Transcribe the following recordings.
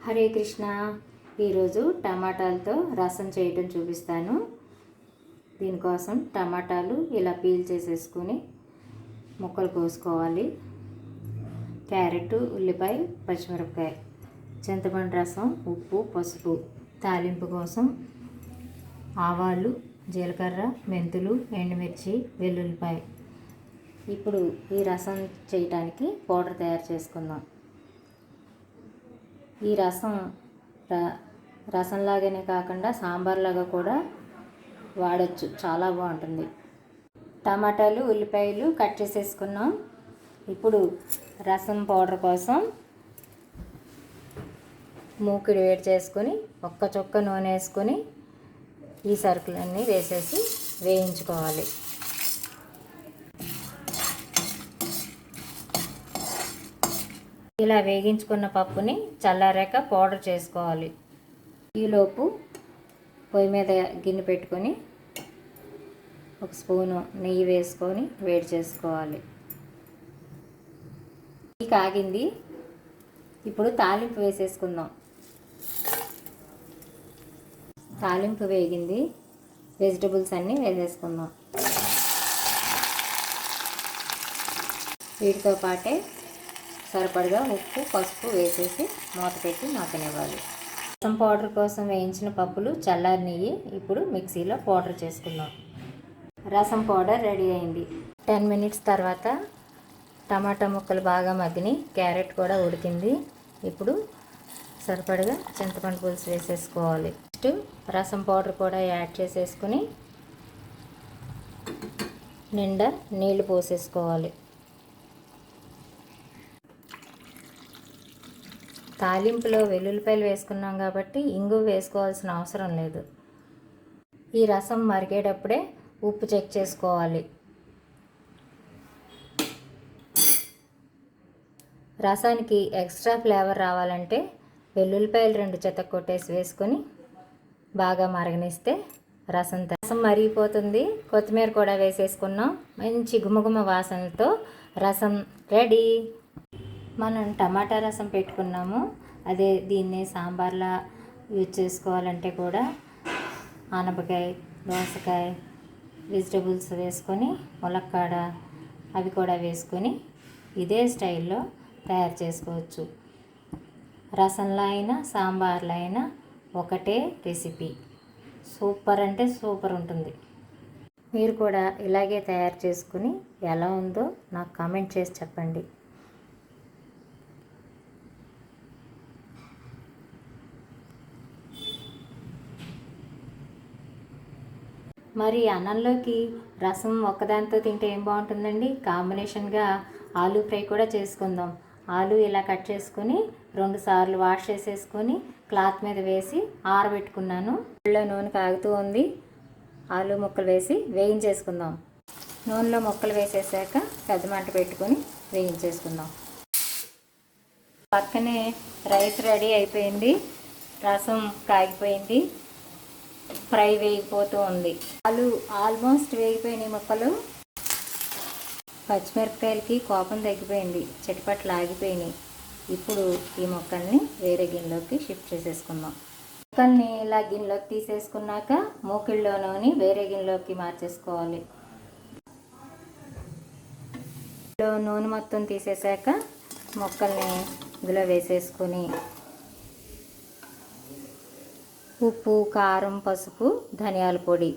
హరే కృష్ణ. ఈరోజు టమాటాలతో రసం చేయటం చూపిస్తాను. దీనికోసం టమాటాలు ఇలా పీల్ చేసేసుకుని ముక్కలు కోసుకోవాలి. క్యారెట్, ఉల్లిపాయ, పచ్చిమిరపకాయ, చింతపండు రసం, ఉప్పు, పసుపు, తాలింపు కోసం ఆవాలు, జీలకర్ర, మెంతులు, ఎండుమిర్చి, వెల్లుల్లిపాయ. ఇప్పుడు ఈ రసం చేయటానికి పౌడర్ తయారు చేసుకుందాం. ఈ రసంలాగానే కాకుండా సాంబార్లాగా కూడా వాడచ్చు, చాలా బాగుంటుంది. టమాటాలు, ఉల్లిపాయలు కట్ చేసేసుకున్నాం. ఇప్పుడు రసం పౌడర్ కోసం మూకిడి వేడి చేసుకొని ఒక్క చుక్క నూనె వేసుకొని ఈ సరుకులన్నీ వేసేసి వేయించుకోవాలి. ఇలా వేగించుకున్న పప్పుని చల్లారాక పౌడర్ చేసుకోవాలి. ఈలోపు పొయ్యి మీద గిన్నె పెట్టుకొని ఒక స్పూను నెయ్యి వేసుకొని వేడి చేసుకోవాలి. నెయ్యి కాగింది. ఇప్పుడు తాలింపు వేసేసుకుందాం. తాలింపు వేగింది. వెజిటబుల్స్ అన్నీ వేసేసుకుందాం. వీటితో పాటే సరిపడగా ఉప్పు, పసుపు వేసేసి మూత పెట్టి మగ్గనివ్వాలి. రసం పౌడర్ కోసం వేయించిన పప్పులు చల్లారినవి ఇప్పుడు మిక్సీలో పౌడర్ చేసుకుందాం. రసం పౌడర్ రెడీ అయింది. 10 మినిట్స్ తర్వాత టమాటా ముక్కలు బాగా మగ్గిని, క్యారెట్ కూడా ఉడికింది. ఇప్పుడు సరిపడగా చింతపండు పులుసు వేసేసుకోవాలి. నెక్స్ట్ రసం పౌడర్ కూడా యాడ్ చేసేసుకుని నిండా నీళ్లు పోసేసుకోవాలి. తాలింపులో వెల్లుల్లిపాయలు వేసుకున్నాం కాబట్టి ఇంగువ వేసుకోవాల్సిన అవసరం లేదు. ఈ రసం మరిగేటప్పుడే ఉప్పు చెక్ చేసుకోవాలి. రసానికి ఎక్స్ట్రా ఫ్లేవర్ రావాలంటే వెల్లుల్లిపాయలు 2 చెత్త కొట్టేసి వేసుకొని బాగా మరగనిస్తే రసం మరిగిపోతుంది. కొత్తిమీర కూడా వేసేసుకున్నాం. మంచి గుమగుమ వాసనతో రసం రెడీ. మనం టమాటా రసం పెట్టుకున్నాము, అదే దీన్ని సాంబార్లా యూజ్ చేసుకోవాలంటే కూడా ఆనపకాయ, దోసకాయ, వెజిటబుల్స్ వేసుకొని ములక్కాడ అవి కూడా వేసుకొని ఇదే స్టైల్లో తయారు చేసుకోవచ్చు. రసంలో అయినా సాంబార్లో అయినా ఒకటే రెసిపీ. సూపర్ అంటే సూపర్ ఉంటుంది. మీరు కూడా ఇలాగే తయారు చేసుకుని ఎలా ఉందో నాకు కామెంట్ చేసి చెప్పండి. మరి అన్నంలోకి రసం ఒక్కదానితో తింటే ఏం బాగుంటుందండి. కాంబినేషన్గా ఆలూ ఫ్రై కూడా చేసుకుందాం. ఆలూ ఇలా కట్ చేసుకుని 2 సార్లు వాష్ చేసేసుకొని క్లాత్ మీద వేసి ఆరబెట్టుకున్నాను. నూనెలో నూనె కాగుతూ ఉంది. ఆలూ ముక్కలు వేసి వేయించేసుకుందాం. నూనెలో ముక్కలు వేసేసాక పెద్ద మంట పెట్టుకొని వేయించేసుకుందాం. పక్కనే రైస్ రెడీ అయిపోయింది. రసం కాగిపోయింది. ఫ్రై వేగిపోతూ ఉంది. ఆలు ఆల్మోస్ట్ వేగిపోయినాయి ముక్కలు. పచ్చిమిరపకాయలకి కోపం తగ్గిపోయింది, చిటపట్లు ఆగిపోయినాయి. ఇప్పుడు ఈ ముక్కల్ని వేరే గిన్నెలోకి షిఫ్ట్ చేసేసుకుందాం. ముక్కల్ని ఇలా గిన్నెలోకి తీసేసుకున్నాక మూకిళ్ళలోని వేరే గిన్నెలోకి మార్చేసుకోవాలి. నూనె మొత్తం తీసేసాక ముక్కల్ని ఇందులో వేసేసుకొని ఉప్పు, కారం, పసుపు, ధనియాల పొడి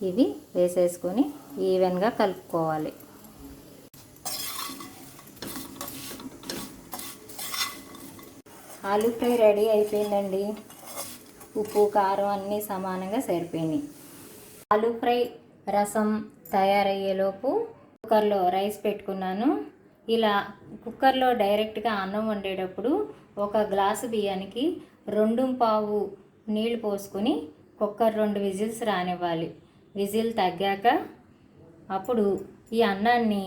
ఇవి వేసేసుకొని ఈవెన్గా కలుపుకోవాలి. ఆలూ ఫ్రై రెడీ అయిపోయిందండి. ఉప్పు, కారం అన్నీ సమానంగా సరిపోయినాయి. ఆలూ ఫ్రై రసం తయారయ్యేలోపు కుక్కర్లో రైస్ పెట్టుకున్నాను. ఇలా కుక్కర్లో డైరెక్ట్గా అన్నం వండేటప్పుడు 1 గ్లాసు బియ్యానికి 2.25 నీళ్లు పోసుకొని కుక్కర్ 2 విజిల్స్ రానివ్వాలి. విజిల్ తగ్గాక అప్పుడు ఈ అన్నాన్ని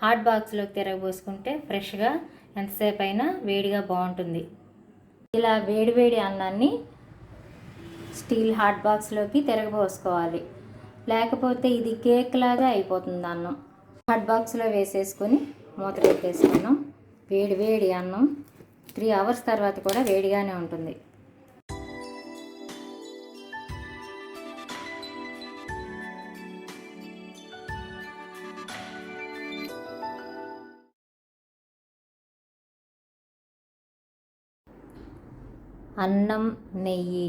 హాట్ బాక్స్లోకి తిరగబోసుకుంటే ఫ్రెష్గా ఎంతసేపు అయినా వేడిగా బాగుంటుంది. ఇలా వేడివేడి అన్నాన్ని స్టీల్ హాట్ బాక్స్లోకి తిరగబోసుకోవాలి. లేకపోతే ఇది కేక్ లాగా అయిపోతుంది అన్నం. హాట్ బాక్స్లో వేసేసుకొని మూత పెట్టేసుకున్నాం. వేడి వేడి అన్నం 3 అవర్స్ తర్వాత కూడా వేడిగానే ఉంటుంది. అన్నం, నెయ్యి,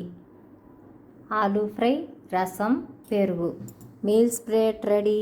ఆలూ ఫ్రై, రసం, పెరుగు. Meals plate ready.